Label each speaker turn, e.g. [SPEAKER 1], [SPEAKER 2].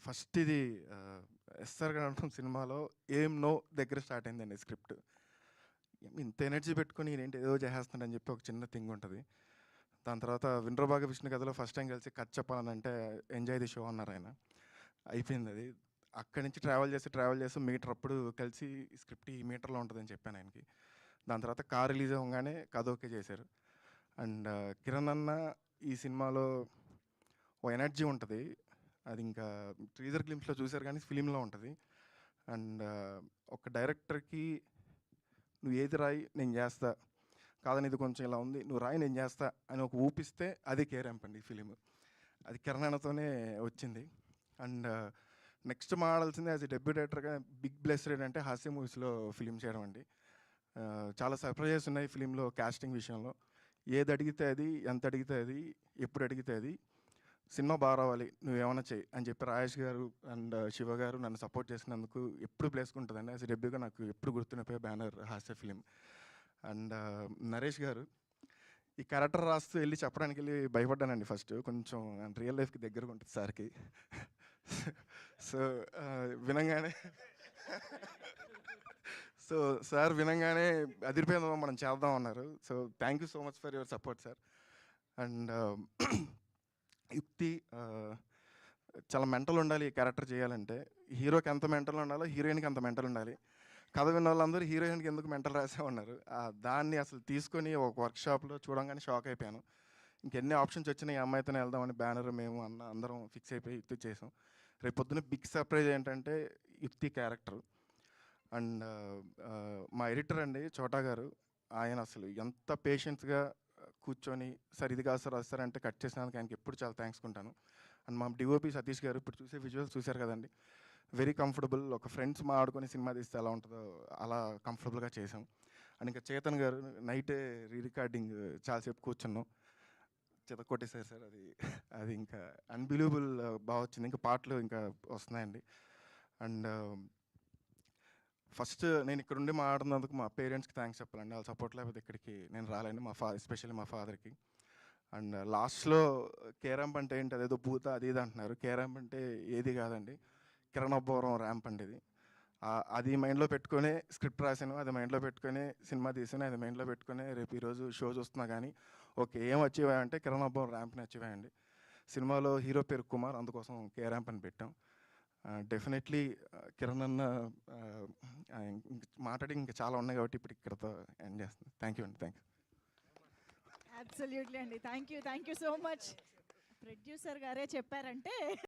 [SPEAKER 1] First ఇది SR గణం సినిమాలో ఏం నో దగ్గర స్టార్ట్ అయిందండి స్క్రిప్ట్. ఇంత ఎనర్జీ పెట్టుకొని నేనేంటి ఏదో చేసేస్తానని చెప్పి ఒక చిన్న థింగ్ ఉంటుంది. దాని తర్వాత విండ్రబాగ విష్ణు కథలో ఫస్ట్ టైం కలిసి కథ చెప్పాలనంటే ఎంజాయ్ ది షో అన్నారు ఆయన. అయిపోయింది అది. అక్కడి నుంచి ట్రావెల్ చేసి మీటర్ అప్పుడు కలిసి స్క్రిప్ట్ ఈ మీటర్లో ఉంటుందని చెప్పాను ఆయనకి. దాని తర్వాత కార్ రిలీజ్ అవ్వగానే కథ ఓకే చేశారు. అండ్ కిరణ్ అన్న ఈ సినిమాలో ఓ ఎనర్జీ ఉంటుంది. అది ఇంకా టీజర్ గ్లింప్స్లో చూశారు కానీ ఫిలింలో ఉంటుంది. అండ్ ఒక డైరెక్టర్కి నువ్వు ఏది రాయి నేను చేస్తా, కాదని ఇది కొంచెం ఇలా ఉంది నువ్వు రాయి నేను చేస్తా అని ఒక ఊపిస్తే అది కేరాంప్ అండి ఈ ఫిలిం. అది కిరణ్ అన్నతోనే వచ్చింది. అండ్ నెక్స్ట్ మాడాల్సింది యాజ్ ఎ డెబ్యూ డైరెక్టర్గా బిగ్ బ్లెస్డ్ ఏంటంటే హాస్య మూవీస్లో ఫిలిం చేయడం అండి. చాలా సర్ప్రైజెస్ ఉన్నాయి ఫిలింలో కాస్టింగ్ విషయంలో. ఏది అడిగితే అది, ఎంత అడిగితే అది, ఎప్పుడు అడిగితే అది, సినిమా బాగా రావాలి నువ్వేమన్నా చెయ్యి అని చెప్పి రాజేష్ గారు అండ్ శివ గారు నన్ను సపోర్ట్ చేసినందుకు ఎప్పుడు ప్లేసుకుంటుందండి. యాజ్ డెబ్యూగా నాకు ఎప్పుడు గుర్తుండిపోయే బ్యానర్ హాస్య ఫిలిం. అండ్ నరేష్ గారు ఈ క్యారెక్టర్ రాస్తూ వెళ్ళి చెప్పడానికి వెళ్ళి భయపడ్డానండి ఫస్ట్. కొంచెం రియల్ లైఫ్కి దగ్గరగా ఉంటుంది సార్కి. సో వినంగానే సార్ వినంగానే అదిరిపోయిందో మనం చేద్దాం అన్నారు. So thank you so much for your support sir. And యుక్తి చాలా మెంటల్ ఉండాలి ఈ క్యారెక్టర్ చేయాలంటే. హీరోకి ఎంత మెంటల్ ఉండాలో హీరోయిన్కి అంత మెంటల్ ఉండాలి. కథ విన్న వాళ్ళందరూ హీరోయిన్కి ఎందుకు మెంటల్ రాసే ఉన్నారు. దాన్ని అసలు తీసుకొని ఒక వర్క్షాప్లో చూడంగానే షాక్ అయిపోయాను. ఇంకెన్ని ఆప్షన్స్ వచ్చినాయి ఈ అమ్మాయితోనే వెళ్దామని బ్యానర్ మేము అందరం ఫిక్స్ అయిపోయి యుక్తి చేసాం. రేపు పొద్దున్న బిగ్ సర్ప్రైజ్ ఏంటంటే యుక్తి క్యారెక్టర్. అండ్ మా ఎడిటర్ అండి చోటా గారు, ఆయన అసలు ఎంత పేషెన్స్గా కూర్చొని సార్ ఇది కాదు సార్ అది సార్ అంటే కట్ చేసినందుకు ఆయనకి ఎప్పుడు చాలా థ్యాంక్స్ కొంటాను. అండ్ మా డిఓపి సతీష్ గారు ఇప్పుడు చూసే విజువల్స్ చూశారు కదండి, వెరీ కంఫర్టబుల్. ఒక ఫ్రెండ్స్ ఆడుకొని సినిమా తీస్తే ఎలా ఉంటుందో అలా కంఫర్టబుల్గా చేసాం. అండ్ ఇంకా చేతన్ గారు నైటే రికార్డింగ్ చాలాసేపు కూర్చున్నాం, కొట్టేశారు సార్. అది ఇంకా అన్బిలీవబుల్ బాగా వచ్చింది. ఇంకా పాటలు ఇంకా వస్తున్నాయండి. అండ్ ఫస్ట్ నేను ఇక్కడ ఉండి మాట్లాడుతున్నందుకు మా పేరెంట్స్కి థ్యాంక్స్ చెప్పాలండి. వాళ్ళ సపోర్ట్ లేకపోతే ఇక్కడికి నేను రాలేండి, ఎస్పెషల్లీ మా ఫాదర్కి. అండ్ లాస్ట్లో కేరాంప్ అంటే ఏంటి అదేదో భూత అది ఇది అంటున్నారు. కేరాంప్ అంటే ఏది కాదండి, కిరణబ్బవరం ర్యాంప్ అండి ఇది. అది మైండ్లో పెట్టుకొని స్క్రిప్ట్ రాశాను, అది మైండ్లో పెట్టుకొని సినిమా తీసాను, అది మైండ్లో పెట్టుకొని రేపు ఈరోజు షో చూస్తున్నా కానీ ఓకే ఏం అచీవ్ అయ్యాయంటే కిరణబ్బవరం ర్యాంప్ని అచీవ్ అయ్యండి. సినిమాలో హీరో పేరు కుమార్, అందుకోసం కేరాంప్ అని పెట్టాం. డెఫినెట్లీ కిరణ్ అన్న మాట్లాడి ఇంకా చాలా ఉన్నాయి కాబట్టి ఇప్పుడు ఇక్కడతో ఎండ్ చేస్తుంది. థ్యాంక్ యూ అండి. Thank you.
[SPEAKER 2] అబ్సల్యూట్లీ అండి. Thank you so much. Producer గారే చెప్పారంటే